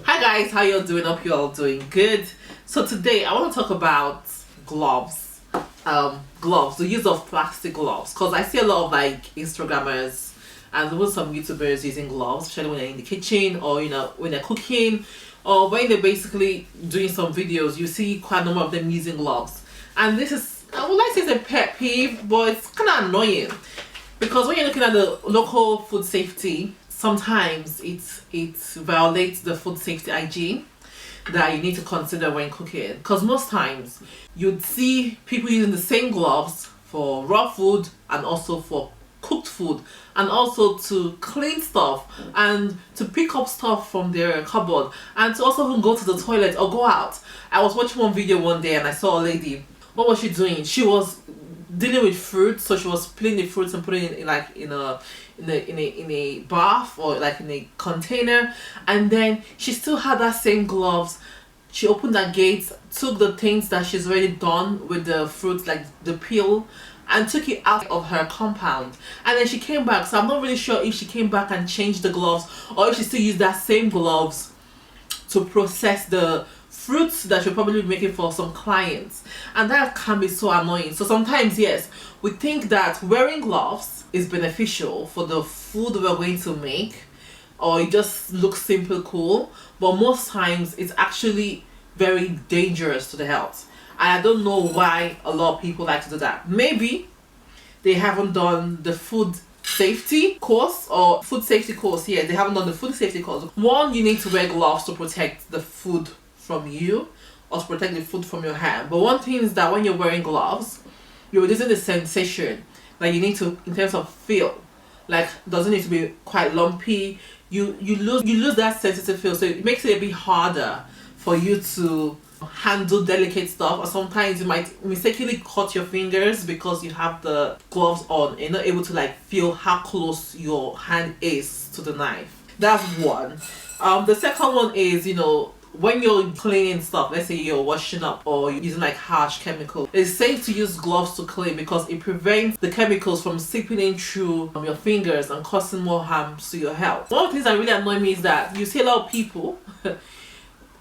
Hi guys, how you all doing? Hope you all doing good. So today I want to talk about gloves. Gloves, the use of plastic gloves, because I see a lot of like Instagrammers and even some YouTubers using gloves, especially when they're in the kitchen or when they're cooking or when they're basically doing some videos. You see quite a number of them using gloves, and this is, I would like to say, it's a pet peeve, but it's kind of annoying because when you're looking at the local food safety, sometimes it violates the food safety hygiene that you need to consider when cooking. Because most times you'd see people using the same gloves for raw food and also for cooked food, and also to clean stuff and to pick up stuff from their cupboard, and to also even go to the toilet or go out. I was watching one video one day and I saw a lady. What was she doing? She was dealing with fruit, so she was peeling the fruits and putting it in a bath or like in a container, and then she still had that same gloves. She opened that gate, took the things that she's already done with the fruit, like the peel, and took it out of her compound, and then she came back. So I'm not really sure if she came back and changed the gloves or if she still used that same gloves to process the fruits that you're probably making for some clients, and that can be so annoying. So sometimes, yes, we think that wearing gloves is beneficial for the food we're going to make, or it just looks simple cool, but most times it's actually very dangerous to the health, and I don't know why a lot of people like to do that. Maybe they haven't done the food safety course or food safety course. Yeah, they haven't done the food safety course. One, you need to wear gloves to protect the food from you or to protect the food from your hand. But one thing is that when you're wearing gloves, you're reducing the sensation that you need to, in terms of feel. Like, doesn't need to be quite lumpy. You lose that sensitive feel, so it makes it a bit harder for you to handle delicate stuff, or sometimes you might mistakenly cut your fingers because you have the gloves on and you're not able to like feel how close your hand is to the knife. That's one. The second one is, when you're cleaning stuff, let's say you're washing up or you're using like harsh chemical, it's safe to use gloves to clean because it prevents the chemicals from seeping in through your fingers and causing more harm to your health. One of the things that really annoy me is that you see a lot of people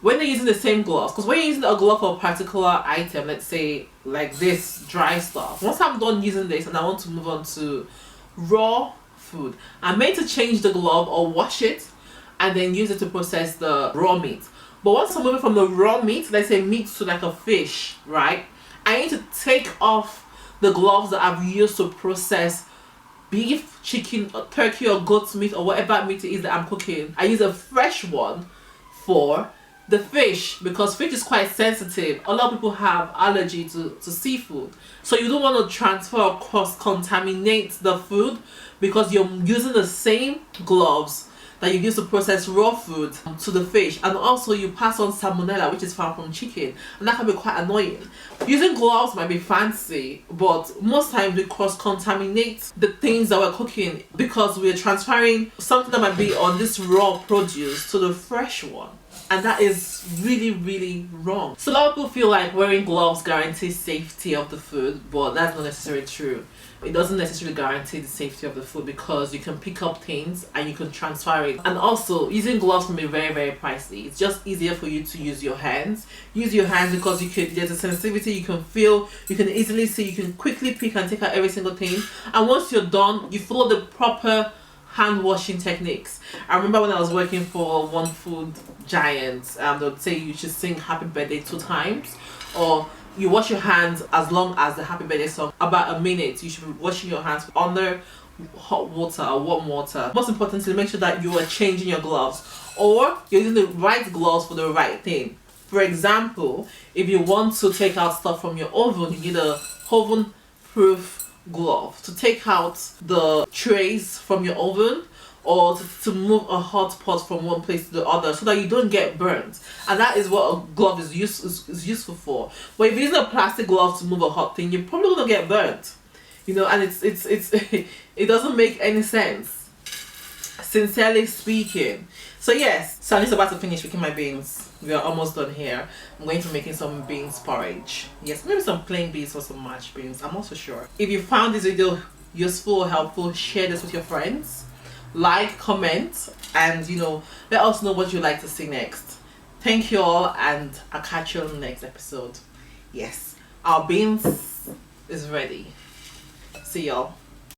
when they're using the same gloves, because when you're using a glove for a particular item, let's say like this dry stuff, once I'm done using this and I want to move on to raw food, I'm meant to change the glove or wash it and then use it to process the raw meat. But once I'm moving from the raw meat, let's say meat to like a fish, right, I need to take off the gloves that I've used to process beef, chicken, or turkey or goat's meat or whatever meat it is that I'm cooking. I use a fresh one for the fish because fish is quite sensitive. A lot of people have allergy to seafood, so you don't want to transfer or cross-contaminate the food because you're using the same gloves that you use to process raw food to the fish, and also you pass on salmonella, which is found from chicken, and that can be quite annoying. Using gloves might be fancy, but most times we cross-contaminate the things that we're cooking because we're transferring something that might be on this raw produce to the fresh one, and that is really, really wrong. So a lot of people feel like wearing gloves guarantees safety of the food, but that's not necessarily true. It doesn't necessarily guarantee the safety of the food because you can pick up things and you can transfer it. And also, using gloves can be very, very pricey. It's just easier for you to use your hands. Use your hands because there's a sensitivity, you can feel, you can easily see, you can quickly pick and take out every single thing. And once you're done, you follow the proper hand washing techniques. I remember when I was working for one food giant, they would say you should sing happy birthday 2 times, or you wash your hands as long as the happy birthday song, about a minute. You should be washing your hands under hot water or warm water. Most importantly, make sure that you are changing your gloves or you're using the right gloves for the right thing. For example, if you want to take out stuff from your oven, you need a oven proof glove to take out the trays from your oven, or to move a hot pot from one place to the other so that you don't get burnt. And that is what a glove is useful for. But if you're using a plastic glove to move a hot thing, you're probably gonna get burnt. And it's it doesn't make any sense, sincerely speaking. So yes, so I'm just about to finish making my beans. We are almost done here. I'm going to be making some beans porridge. Yes, maybe some plain beans or some mashed beans. I'm not so sure. If you found this video useful or helpful, share this with your friends. like, comment, and let us know what you'd like to see next. Thank you all, and I'll catch you on the next episode. Yes, our beans is ready. See y'all.